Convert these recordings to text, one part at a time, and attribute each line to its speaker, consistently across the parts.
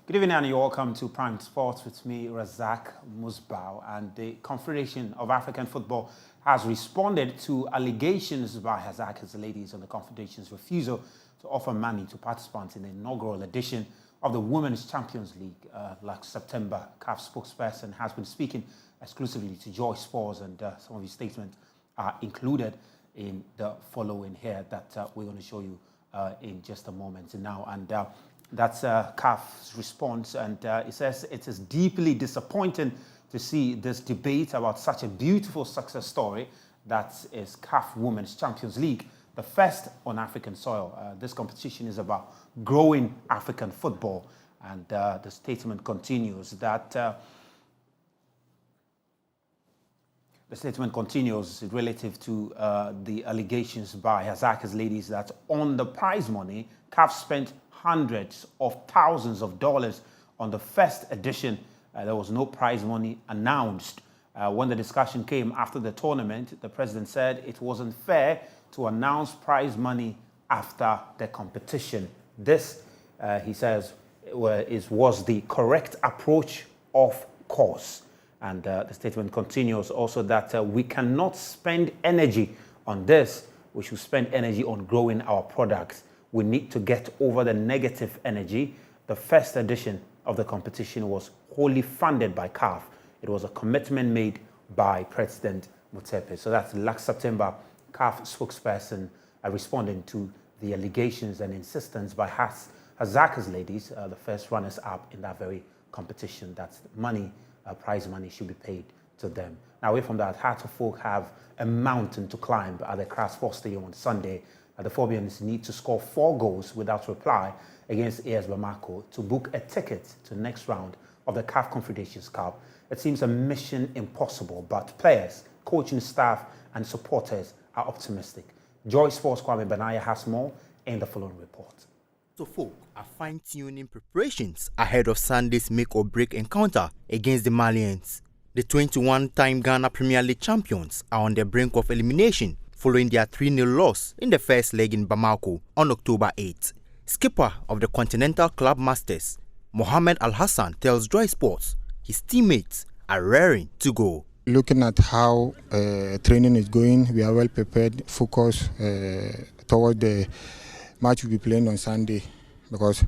Speaker 1: Good evening and you're welcome to Prime Sports with me, Razak Musbau. And the Confederation of African Football has responded to allegations by Razak's ladies on the Confederation's refusal to offer money to participants in the inaugural edition of the Women's Champions League last September. CAF spokesperson has been speaking exclusively to Joy Sports, and some of his statements are included in the following here that we're going to show you in just a moment now. And that's CAF's response, and it says it is deeply disappointing to see this debate about such a beautiful success story that is CAF Women's Champions League, the first on African soil. This competition is about growing African football, and the statement continues that relative to the allegations by Razak's ladies that on the prize money, CAF spent hundreds of thousands of dollars on the first edition. There was no prize money announced. When the discussion came after the tournament, the president said it wasn't fair to announce prize money after the competition. This, he says, was the correct approach, of course. And the statement continues also that we cannot spend energy on this. We should spend energy on growing our products. We need to get over the negative energy. The first edition of the competition was wholly funded by CAF. It was a commitment made by President Motsepe. So that's last September, CAF spokesperson responding to the allegations and insistence by Razak's ladies, the first runners-up in that very competition, that money, prize money should be paid to them. Now, away from that, Heart of Folk have a mountain to climb at the Accra Sports Stadium on Sunday. The Phobians need to score 4 goals without reply against AS Bamako to book a ticket to the next round of the CAF Confederations Cup. It seems a mission impossible, but players, coaching staff and supporters are optimistic. Joy Sports Kwame Benaya has more in the following report.
Speaker 2: So folk are fine-tuning preparations ahead of Sunday's make-or-break encounter against the Malians. The 21-time Ghana Premier League champions are on the brink of elimination following their 3-0 loss in the first leg in Bamako on October 8. Skipper of the Continental Club Masters, Mohamed Al-Hassan, tells Joy Sports his teammates are raring to go.
Speaker 3: Looking at how training is going, we are well prepared, focused toward the match we'll be playing on Sunday, because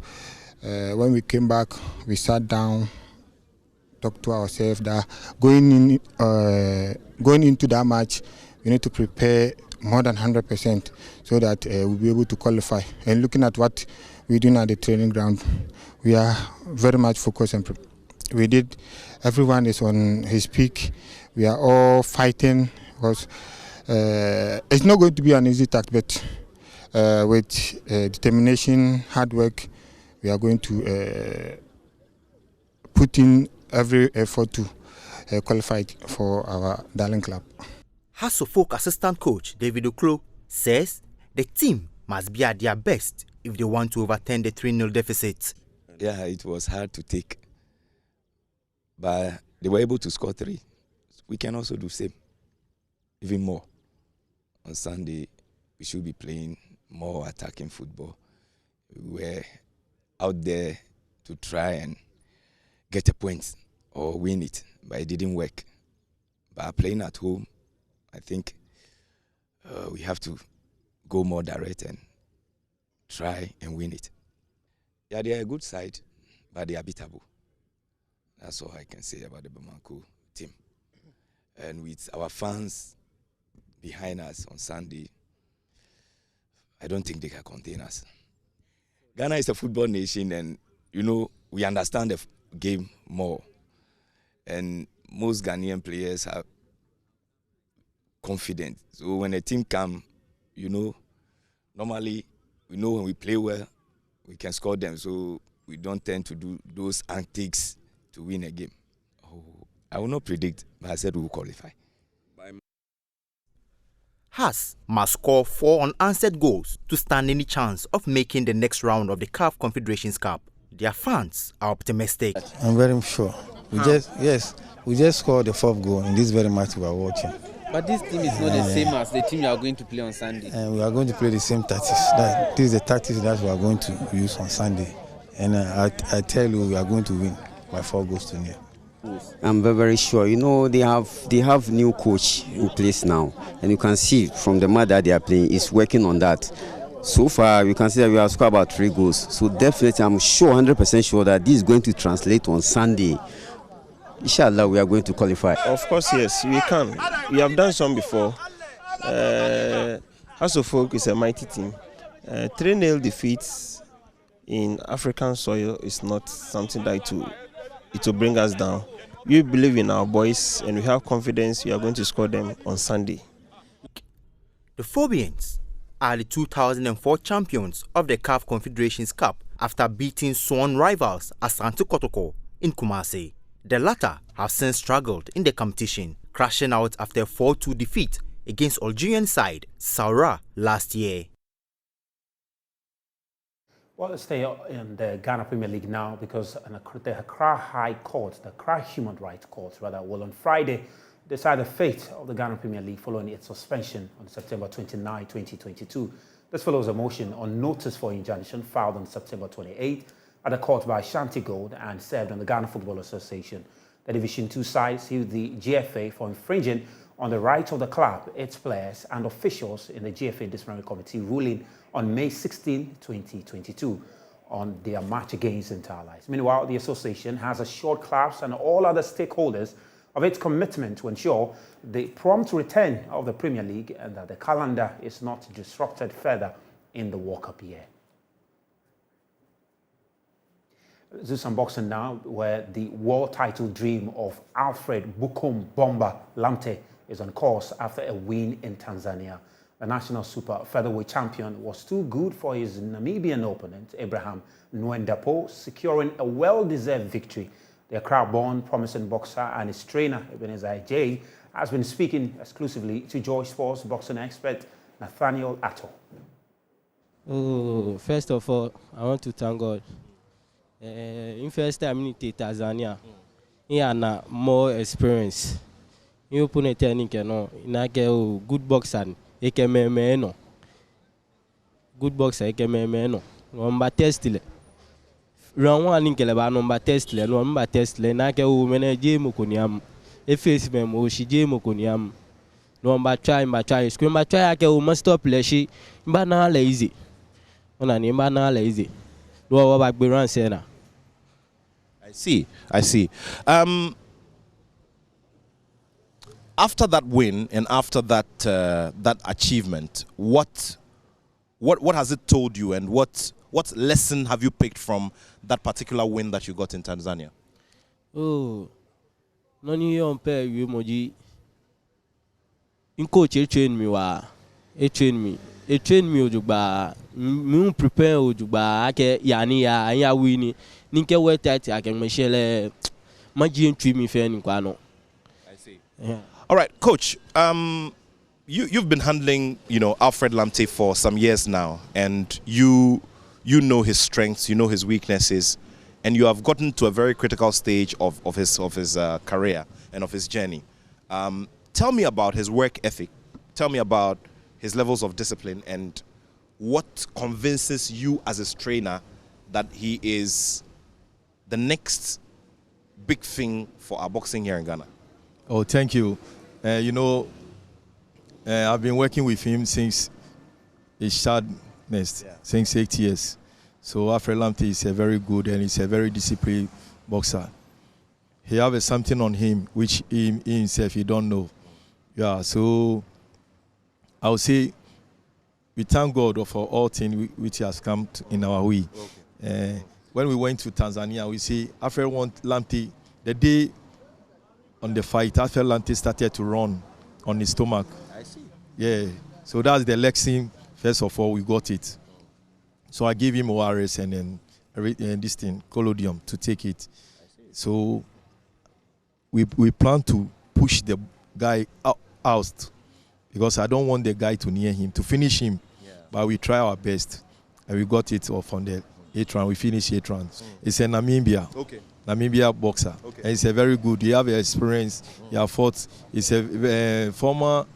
Speaker 3: when we came back, we sat down, talked to ourselves that going into that match, we need to prepare more than 100% so that we'll be able to qualify. And looking at what we're doing at the training ground, we are very much focused and everyone is on his peak. We are all fighting, because it's not going to be an easy task, but with determination, hard work, we are going to put in every effort to qualify for our darling club.
Speaker 2: Hearts of Folk assistant coach David Oklo says the team must be at their best if they want to overturn the 3-0 deficit.
Speaker 4: Yeah, it was hard to take, but they were able to score 3. We can also do same, even more. On Sunday, we should be playing more attacking football. We were out there to try and get a point or win it, but it didn't work. But playing at home, I think we have to go more direct and try and win it. Yeah, they are a good side, but they are beatable. That's all I can say about the Bamako team. And with our fans behind us on Sunday, I don't think they can contain us. Ghana is a football nation, and we understand the game more. And most Ghanaian players are confident. So when a team comes, normally we know when we play well, we can score them. So we don't tend to do those antics to win a game. I will not predict, but I said we will qualify.
Speaker 2: Hearts must score 4 unanswered goals to stand any chance of making the next round of the CAF Confederations Cup. Their fans are optimistic.
Speaker 5: I'm very sure. We just scored the 4th goal in this very match we are watching.
Speaker 6: But this team is not the same as the team you are going to play on Sunday.
Speaker 5: And we are going to play the same tactics. This is the tactics that we are going to use on Sunday. And I tell you, we are going to win by 4 goals to 0.
Speaker 7: I'm very, very sure. You know, they have new coach in place now, and you can see from the match that they are playing, is working on that. So far, you can see that we have scored about 3 goals. So definitely, I'm sure, 100% sure that this is going to translate on Sunday. Inshallah, we are going to qualify.
Speaker 8: Of course, yes, we can. We have done some before. House of Folk is a mighty team. 3-0 defeats in African soil is not something that it will bring us down. We believe in our boys and we have confidence we are going to score them on Sunday.
Speaker 2: The Phobians are the 2004 champions of the CAF Confederations Cup after beating sworn rivals Asante Kotoko in Kumasi. The latter have since struggled in the competition, crashing out after a 4-2 defeat against Algerian side Saura last year.
Speaker 1: Well, let's stay in the Ghana Premier League now because the Accra High Court, the Accra Human Rights Court, rather, will on Friday decide the fate of the Ghana Premier League following its suspension on September 29, 2022. This follows a motion on notice for injunction filed on September 28 at the court by Shanti Gold and served on the Ghana Football Association. The Division 2 side sued the GFA for infringing on the rights of the club, its players and officials in the GFA Disciplinary Committee ruling on May 16, 2022 on their match against Inter-Allies. Meanwhile, the association has assured clubs and all other stakeholders of its commitment to ensure the prompt return of the Premier League and that the calendar is not disrupted further in the World Cup year. Let's do some boxing now, where the world title dream of Alfred Bukum Bomba Lamptey is on course after a win in Tanzania. The national super featherweight champion was too good for his Namibian opponent, Abraham Ndauendapo, securing a well-deserved victory. The Accra-born promising boxer and his trainer, Ebenezer J, has been speaking exclusively to Joy Sports boxing expert Nathaniel Atto.
Speaker 9: Oh, first of all, I want to thank God. In first time in Tanzania, he had more experience. You put a technique, no, good boxer, he can no. Good boxer, he can no. Number test le. Round one in Keleba number test le, number test le. Na ke o manager mukuniam. E face mem o shije mukuniam. Number try. Scream number try ke o must stop le shi. Mba na lazy. Ona ni mba na lazy. Do wa back be run say na.
Speaker 10: I see. After that win and after that that achievement, what has it told you, and what lesson have you picked from that particular win that you got in Tanzania?
Speaker 9: Oh, noni yon pe yu moji. In coach train me wa, train me ojugba. Me prepare ojugba ake yani ya wini. Ninke we tight ake meshele. Maji entry me fe ni kwa no.
Speaker 10: I see. Yeah. All right, Coach. You've been handling, Alfred Lamptey for some years now, and you know his strengths, you know his weaknesses, and you have gotten to a very critical stage of his career and of his journey. Tell me about his work ethic. Tell me about his levels of discipline, and what convinces you as his trainer that he is the next big thing for our boxing here in Ghana.
Speaker 5: Oh, thank you. I've been working with him since his sadness, since 8 years. So Alfred Lamptey is a very good and he's a very disciplined boxer. He has something on him which he himself he don't know. Yeah, so I would say we thank God for all things which has come in our way. Okay. When we went to Tanzania, we see Alfred Lamptey, the day on the fight, Alfred Lamptey started to run on his stomach.
Speaker 10: I see.
Speaker 5: Yeah, so that's the lesson. First of all, we got it. So I gave him ORS and then this thing, collodium, to take it. So we plan to push the guy out because I don't want the guy to near him, to finish him. Yeah. But we try our best, and we got it off on the 8th round. We finished 8 rounds. It's a Namibia.
Speaker 10: Okay.
Speaker 5: Namibia boxer. Okay. And he's a very good. He have experience. He have fought. He's a former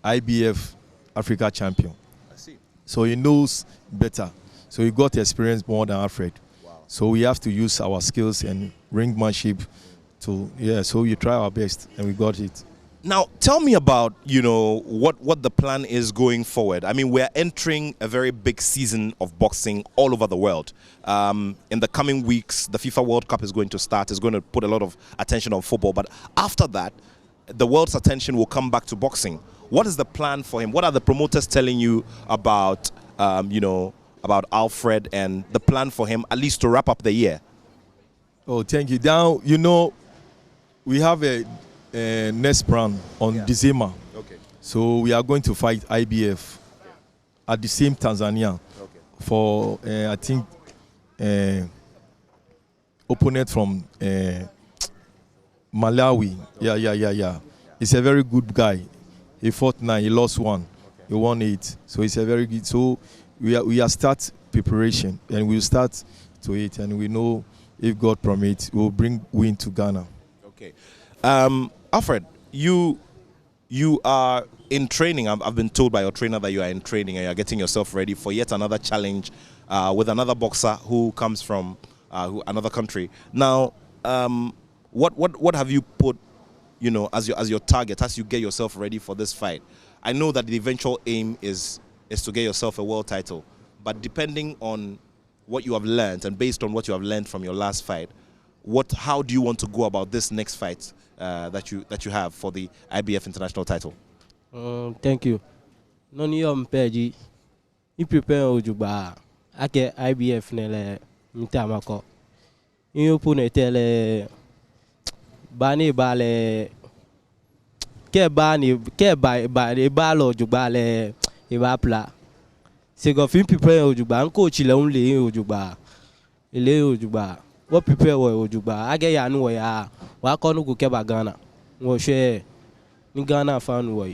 Speaker 5: IBF Africa champion.
Speaker 10: I see.
Speaker 5: So he knows better. So he got experience more than Alfred.
Speaker 10: Wow.
Speaker 5: So we have to use our skills and ringmanship to, so you try our best, and we got it.
Speaker 10: Now, tell me about, what the plan is going forward. I mean, we're entering a very big season of boxing all over the world. In the coming weeks, the FIFA World Cup is going to start. It's going to put a lot of attention on football. But after that, the world's attention will come back to boxing. What is the plan for him? What are the promoters telling you about, about Alfred and the plan for him, at least to wrap up the year?
Speaker 5: Oh, thank you. Now, we have a next plan on December.
Speaker 10: Okay.
Speaker 5: So we are going to fight IBF at the same Tanzania for, I think, opponent from Malawi. Yeah. He's a very good guy. He fought 9, he lost 1, he won 8. So he's a very good. So we are start preparation, and we'll start to it, and we know if God permits, we'll bring win to Ghana.
Speaker 10: Okay. Alfred, you are in training. I've been told by your trainer that you are in training and you are getting yourself ready for yet another challenge with another boxer who comes from another country. Now, what have you put, as your target as you get yourself ready for this fight? I know that the eventual aim is to get yourself a world title, but depending on what you have learned and based on what you have learned from your last fight, how do you want to go about this next fight that you have for the IBF international title?
Speaker 9: Thank you. Noni mpeji. I prepare ojuba. Ake IBF nele mitamako. You pune tele bani bale ke balo ojuba ibapla. Se go fin prepare ojuba. Anko chile unle ojuba. Ile ojuba. What prepare ojuba. Age ya nu ya. Wa konu ku keba Ghana. Wo share ni Ghana fan wo.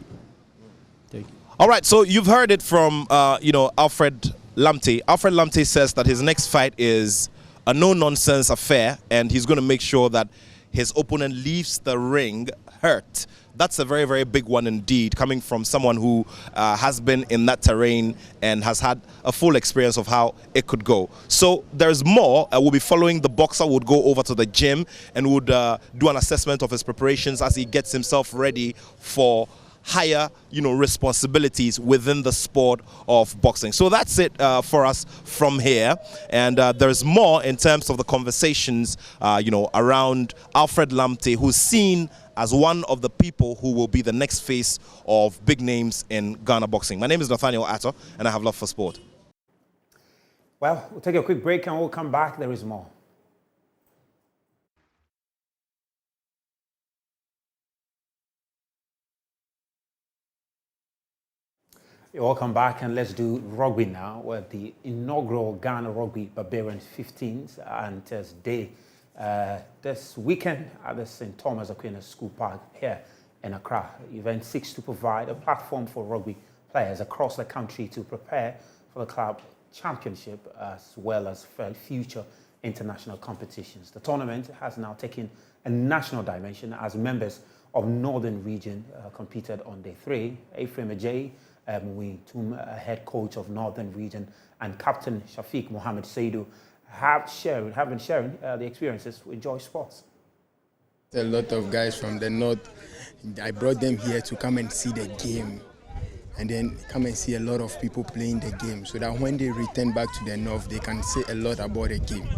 Speaker 9: Thank you.
Speaker 10: All right, so you've heard it from Alfred Lamptey. Alfred Lamptey says that his next fight is a no-nonsense affair, and he's going to make sure that his opponent leaves the ring hurt. That's a very, very big one indeed, coming from someone who has been in that terrain and has had a full experience of how it could go. So there's more. We'll be following the boxer. Would go over to the gym and would do an assessment of his preparations as he gets himself ready for higher, responsibilities within the sport of boxing. So that's it for us from here. And there's more in terms of the conversations, around Alfred Lamptey, who's seen as one of the people who will be the next face of big names in Ghana boxing. My name is Ndauendapo, and I have love for sport.
Speaker 1: Well, we'll take a quick break and we'll come back. There is more. Welcome back, and let's do rugby now, where the inaugural Ghana Rugby Barbarians 15th and Thursday this weekend at the St. Thomas Aquinas School Park here in Accra. The event seeks to provide a platform for rugby players across the country to prepare for the club championship as well as for future international competitions. The tournament has now taken a national dimension as members of Northern Region competed on day 3. Ephraim Ajay, head coach of Northern Region, and Captain Shafiq Mohammed Saidu have been sharing the experiences with Joy Sports.
Speaker 3: A lot of guys from the north, I brought them here to come and see the game and then come and see a lot of people playing the game so that when they return back to the north, they can say a lot about the game.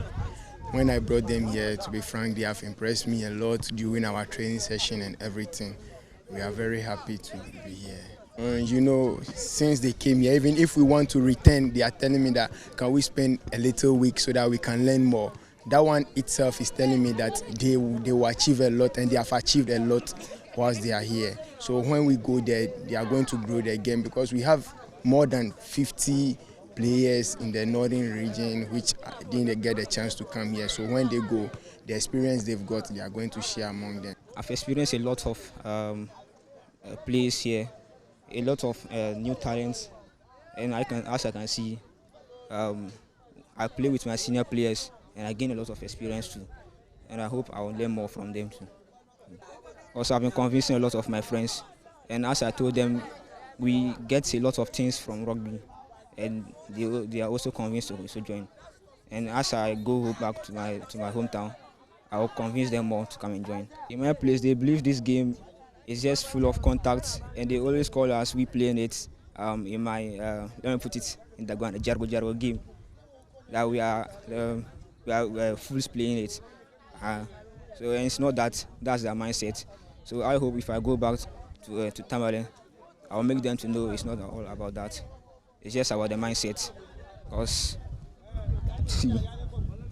Speaker 3: When I brought them here, to be frank, they have impressed me a lot during our training session and everything. We are very happy to be here. Since they came here, even if we want to return, they are telling me that can we spend a little week so that we can learn more. That one itself is telling me that they will achieve a lot, and they have achieved a lot whilst they are here. So when we go there, they are going to grow their game because we have more than 50 players in the Northern Region which didn't get a chance to come here. So when they go, the experience they've got, they are going to share among them.
Speaker 11: I've experienced a lot of players here. A lot of new talents, and as I can see, I play with my senior players, and I gain a lot of experience too. And I hope I will learn more from them too. Also, I've been convincing a lot of my friends, and as I told them, we get a lot of things from rugby, and they are also convinced to also join. And as I go back to my hometown, I will convince them more to come and join. In my place, they believe this game is just full of contacts, and they always call us, we playing it in my, let me put it in the Jargo game, that we are fools playing it. So and it's not that, that's their mindset. So I hope if I go back to Tamale, I'll make them to know it's not all about that. It's just about the mindset. Because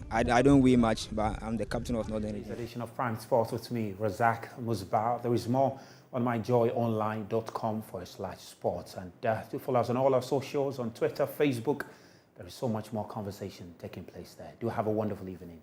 Speaker 11: I don't weigh much, but I'm the captain of Northern Region.
Speaker 1: This edition of Prime Sports with me, Razak Musbau. There is more on myjoyonline.com/sports. And do follow us on all our socials, on Twitter, Facebook. There is so much more conversation taking place there. Do have a wonderful evening.